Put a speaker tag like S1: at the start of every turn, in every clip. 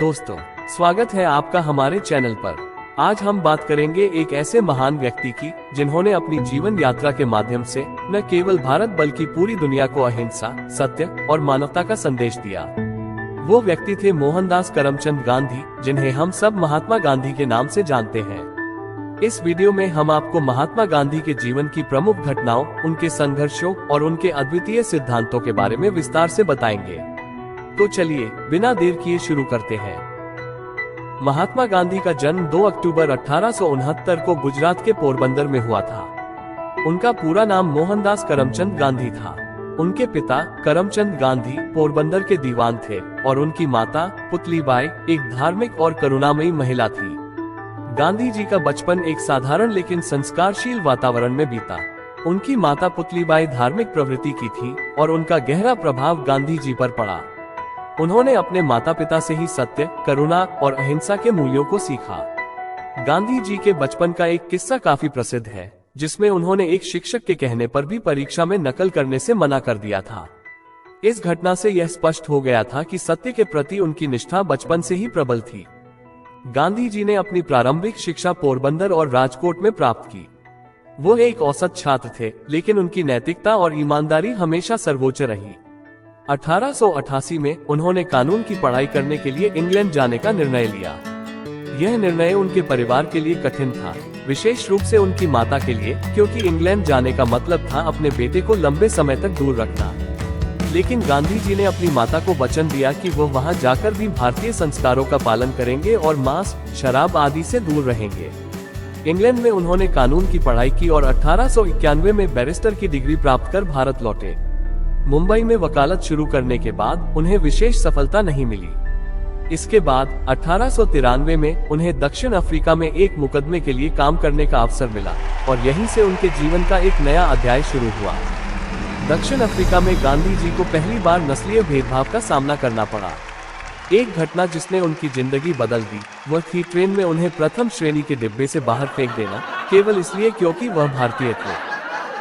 S1: दोस्तों, स्वागत है आपका हमारे चैनल पर। आज हम बात करेंगे एक ऐसे महान व्यक्ति की जिन्होंने अपनी जीवन यात्रा के माध्यम से न केवल भारत बल्कि पूरी दुनिया को अहिंसा, सत्य और मानवता का संदेश दिया। वो व्यक्ति थे मोहनदास करमचंद गांधी, जिन्हें हम सब महात्मा गांधी के नाम से जानते हैं। इस वीडियो में हम आपको महात्मा गांधी के जीवन की प्रमुख घटनाओं, उनके संघर्षों और उनके अद्वितीय सिद्धांतों के बारे में विस्तार से बताएंगे। तो चलिए बिना देर किए शुरू करते हैं। महात्मा गांधी का जन्म 2 अक्टूबर 1869 को गुजरात के पोरबंदर में हुआ था। उनका पूरा नाम मोहनदास करमचंद गांधी था। उनके पिता करमचंद गांधी पोरबंदर के दीवान थे और उनकी माता पुतलीबाई एक धार्मिक और करुणामयी महिला थी। गांधी जी का बचपन एक साधारण लेकिन संस्कारशील वातावरण में बीता। उनकी माता पुतलीबाई धार्मिक प्रवृत्ति की थी और उनका गहरा प्रभाव गांधी जी पर पड़ा। उन्होंने अपने माता पिता से ही सत्य, करुणा और अहिंसा के मूल्यों को सीखा। गांधी जी के बचपन का एक किस्सा काफी प्रसिद्ध है, जिसमें उन्होंने एक शिक्षक के कहने पर भी परीक्षा में नकल करने से मना कर दिया था। इस घटना से यह स्पष्ट हो गया था कि सत्य के प्रति उनकी निष्ठा बचपन से ही प्रबल थी। गांधी जी ने अपनी प्रारंभिक शिक्षा पोरबंदर और राजकोट में प्राप्त की। वो एक औसत छात्र थे, लेकिन उनकी नैतिकता और ईमानदारी हमेशा सर्वोच्च रही। 1888 में उन्होंने कानून की पढ़ाई करने के लिए इंग्लैंड जाने का निर्णय लिया। यह निर्णय उनके परिवार के लिए कठिन था, विशेष रूप से उनकी माता के लिए, क्योंकि इंग्लैंड जाने का मतलब था अपने बेटे को लंबे समय तक दूर रखना। लेकिन गांधी जी ने अपनी माता को वचन दिया कि वो वहां जाकर भी भारतीय संस्कारों का पालन करेंगे और मांस, शराब आदि से दूर रहेंगे। इंग्लैंड में उन्होंने कानून की पढ़ाई की और 1891 में बैरिस्टर की डिग्री प्राप्त कर भारत लौटे। मुंबई में वकालत शुरू करने के बाद उन्हें विशेष सफलता नहीं मिली। इसके बाद 1893 में उन्हें दक्षिण अफ्रीका में एक मुकदमे के लिए काम करने का अवसर मिला और यहीं से उनके जीवन का एक नया अध्याय शुरू हुआ। दक्षिण अफ्रीका में गांधी जी को पहली बार नस्लीय भेदभाव का सामना करना पड़ा। एक घटना जिसने उनकी जिंदगी बदल दी वह थी ट्रेन में उन्हें प्रथम श्रेणी के डिब्बे से बाहर फेंक देना, केवल इसलिए क्योंकि वह भारतीय थे।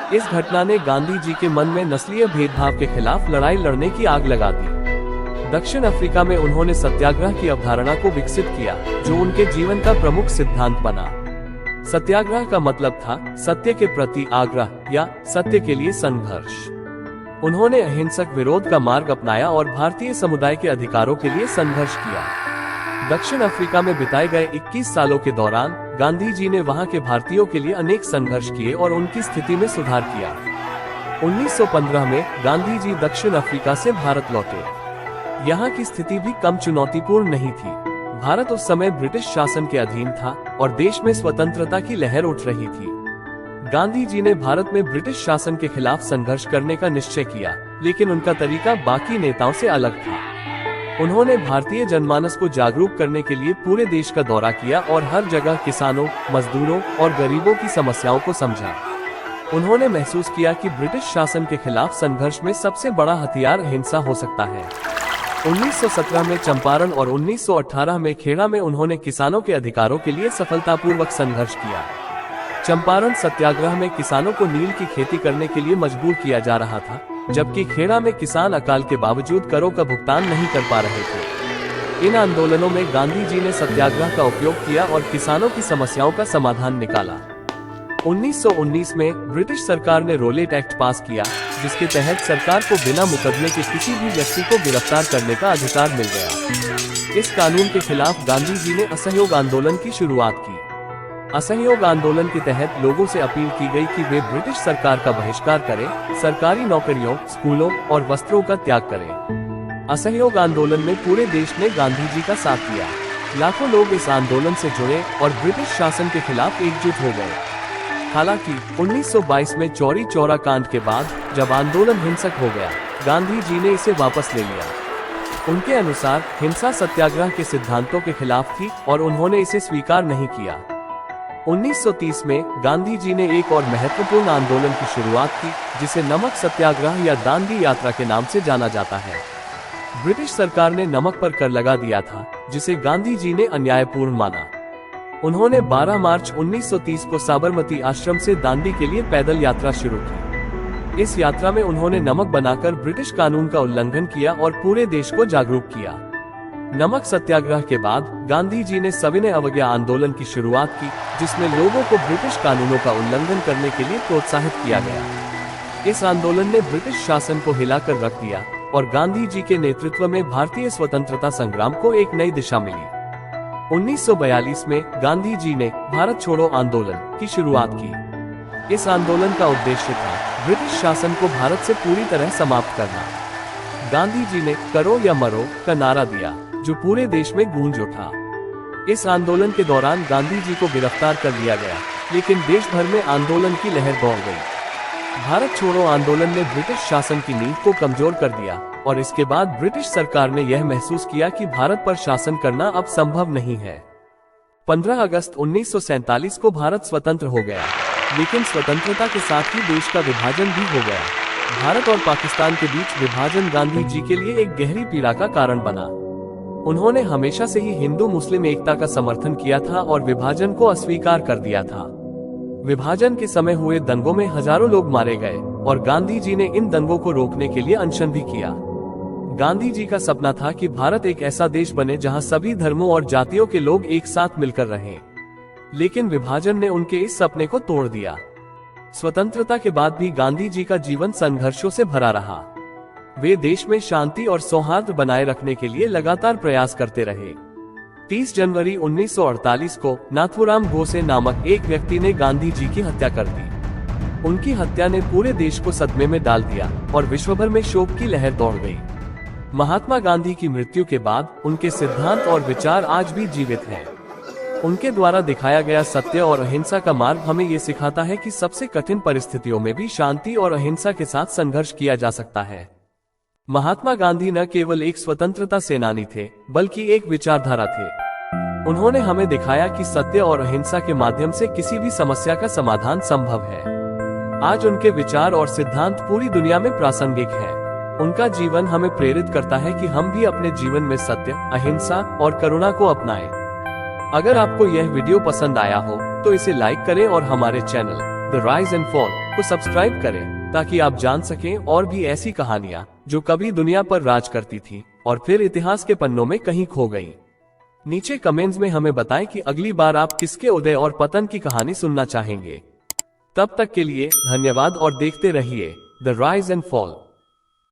S1: इस घटना ने गांधी जी के मन में नस्लीय भेदभाव के खिलाफ लड़ाई लड़ने की आग लगा दी। दक्षिण अफ्रीका में उन्होंने सत्याग्रह की अवधारणा को विकसित किया, जो उनके जीवन का प्रमुख सिद्धांत बना। सत्याग्रह का मतलब था सत्य के प्रति आग्रह या सत्य के लिए संघर्ष। उन्होंने अहिंसक विरोध का मार्ग अपनाया और भारतीय समुदाय के अधिकारों के लिए संघर्ष किया। दक्षिण अफ्रीका में बिताए गए 21 सालों के दौरान गांधी जी ने वहां के भारतीयों के लिए अनेक संघर्ष किए और उनकी स्थिति में सुधार किया। 1915 में गांधी जी दक्षिण अफ्रीका से भारत लौटे। यहाँ की स्थिति भी कम चुनौतीपूर्ण नहीं थी। भारत उस समय ब्रिटिश शासन के अधीन था और देश में स्वतंत्रता की लहर उठ रही थी। गांधी जी ने भारत में ब्रिटिश शासन के खिलाफ संघर्ष करने का निश्चय किया, लेकिन उनका तरीका बाकी नेताओं से अलग था। उन्होंने भारतीय जनमानस को जागरूक करने के लिए पूरे देश का दौरा किया और हर जगह किसानों, मजदूरों और गरीबों की समस्याओं को समझा। उन्होंने महसूस किया कि ब्रिटिश शासन के खिलाफ संघर्ष में सबसे बड़ा हथियार अहिंसा हो सकता है। 1917 में चंपारण और 1918 में खेड़ा में उन्होंने किसानों के अधिकारों के लिए सफलतापूर्वक संघर्ष किया। चंपारण सत्याग्रह में किसानों को नील की खेती करने के लिए मजबूर किया जा रहा था, जबकि खेड़ा में किसान अकाल के बावजूद करों का भुगतान नहीं कर पा रहे थे। इन आंदोलनों में गांधी जी ने सत्याग्रह का उपयोग किया और किसानों की समस्याओं का समाधान निकाला। 1919 में ब्रिटिश सरकार ने रोलेट एक्ट पास किया, जिसके तहत सरकार को बिना मुकदमे के किसी भी व्यक्ति को गिरफ्तार करने का अधिकार मिल गया। इस कानून के खिलाफ गांधी जी ने असहयोग आंदोलन की शुरुआत की। असहयोग आंदोलन के तहत लोगों से अपील की गई कि वे ब्रिटिश सरकार का बहिष्कार करें, सरकारी नौकरियों, स्कूलों और वस्त्रों का त्याग करें। असहयोग आंदोलन में पूरे देश ने गांधी जी का साथ दिया। लाखों लोग इस आंदोलन से जुड़े और ब्रिटिश शासन के खिलाफ एकजुट हो गए। हालांकि 1922 में चौरी चौरा कांड के बाद जब आंदोलन हिंसक हो गया, गांधी जी ने इसे वापस ले लिया। उनके अनुसार हिंसा सत्याग्रह के सिद्धांतों के खिलाफ थी और उन्होंने इसे स्वीकार नहीं किया। 1930 में गांधी जी ने एक और महत्वपूर्ण आंदोलन की शुरुआत की, जिसे नमक सत्याग्रह या दांडी यात्रा के नाम से जाना जाता है। ब्रिटिश सरकार ने नमक पर कर लगा दिया था, जिसे गांधी जी ने अन्यायपूर्ण माना। उन्होंने 12 मार्च 1930 को साबरमती आश्रम से दांडी के लिए पैदल यात्रा शुरू की। इस यात्रा में उन्होंने नमक बनाकर ब्रिटिश कानून का उल्लंघन किया और पूरे देश को जागरूक किया। नमक सत्याग्रह के बाद गांधी जी ने सविनय अवज्ञा आंदोलन की शुरुआत की, जिसमें लोगों को ब्रिटिश कानूनों का उल्लंघन करने के लिए प्रोत्साहित किया गया। इस आंदोलन ने ब्रिटिश शासन को हिलाकर रख दिया और गांधी जी के नेतृत्व में भारतीय स्वतंत्रता संग्राम को एक नई दिशा मिली। 1942 में गांधी जी ने भारत छोड़ो आंदोलन की शुरुआत की। इस आंदोलन का उद्देश्य था ब्रिटिश शासन को भारत से पूरी तरह समाप्त करना। गांधी जी ने करो या मरो का नारा दिया, जो पूरे देश में गूंज उठा। इस आंदोलन के दौरान गांधी जी को गिरफ्तार कर लिया गया, लेकिन देश भर में आंदोलन की लहर दौड़ गई। भारत छोड़ो आंदोलन ने ब्रिटिश शासन की नींव को कमजोर कर दिया और इसके बाद ब्रिटिश सरकार ने यह महसूस किया कि भारत पर शासन करना अब संभव नहीं है। 15 अगस्त 1947 को भारत स्वतंत्र हो गया, लेकिन स्वतंत्रता के साथ ही देश का विभाजन भी हो गया। भारत और पाकिस्तान के बीच विभाजन गांधी जी के लिए एक गहरी पीड़ा का कारण बना। उन्होंने हमेशा से ही हिंदू मुस्लिम एकता का समर्थन किया था और विभाजन को अस्वीकार कर दिया था। विभाजन के समय हुए दंगों में हजारों लोग मारे गए और गांधी जी ने इन दंगों को रोकने के लिए अनशन भी किया। गांधी जी का सपना था कि भारत एक ऐसा देश बने जहां सभी धर्मों और जातियों के लोग एक साथ मिलकर रहें, लेकिन विभाजन ने उनके इस सपने को तोड़ दिया। स्वतंत्रता के बाद भी गांधी जी का जीवन संघर्षों से भरा रहा। वे देश में शांति और सौहार्द बनाए रखने के लिए लगातार प्रयास करते रहे। 30 जनवरी 1948 को नाथूराम गोडसे नामक एक व्यक्ति ने गांधी जी की हत्या कर दी। उनकी हत्या ने पूरे देश को सदमे में डाल दिया और विश्व भर में शोक की लहर दौड़ गई। महात्मा गांधी की मृत्यु के बाद उनके सिद्धांत और विचार आज भी जीवित हैं। उनके द्वारा दिखाया गया सत्य और अहिंसा का मार्ग हमें ये सिखाता है कि सबसे कठिन परिस्थितियों में भी शांति और अहिंसा के साथ संघर्ष किया जा सकता है। महात्मा गांधी न केवल एक स्वतंत्रता सेनानी थे, बल्कि एक विचारधारा थे। उन्होंने हमें दिखाया कि सत्य और अहिंसा के माध्यम से किसी भी समस्या का समाधान संभव है। आज उनके विचार और सिद्धांत पूरी दुनिया में प्रासंगिक हैं। उनका जीवन हमें प्रेरित करता है कि हम भी अपने जीवन में सत्य, अहिंसा और करुणा को अपनाएं। अगर आपको यह वीडियो पसंद आया हो तो इसे लाइक करें और हमारे channel the rise and fall को सब्सक्राइब करें, ताकि आप जान सकें और भी ऐसी कहानियां जो कभी दुनिया पर राज करती थी और फिर इतिहास के पन्नों में कहीं खो गईं। नीचे कमेंट्स में हमें बताएं कि अगली बार आप किसके उदय और पतन की कहानी सुनना चाहेंगे। तब तक के लिए धन्यवाद और देखते रहिए द राइज एंड फॉल।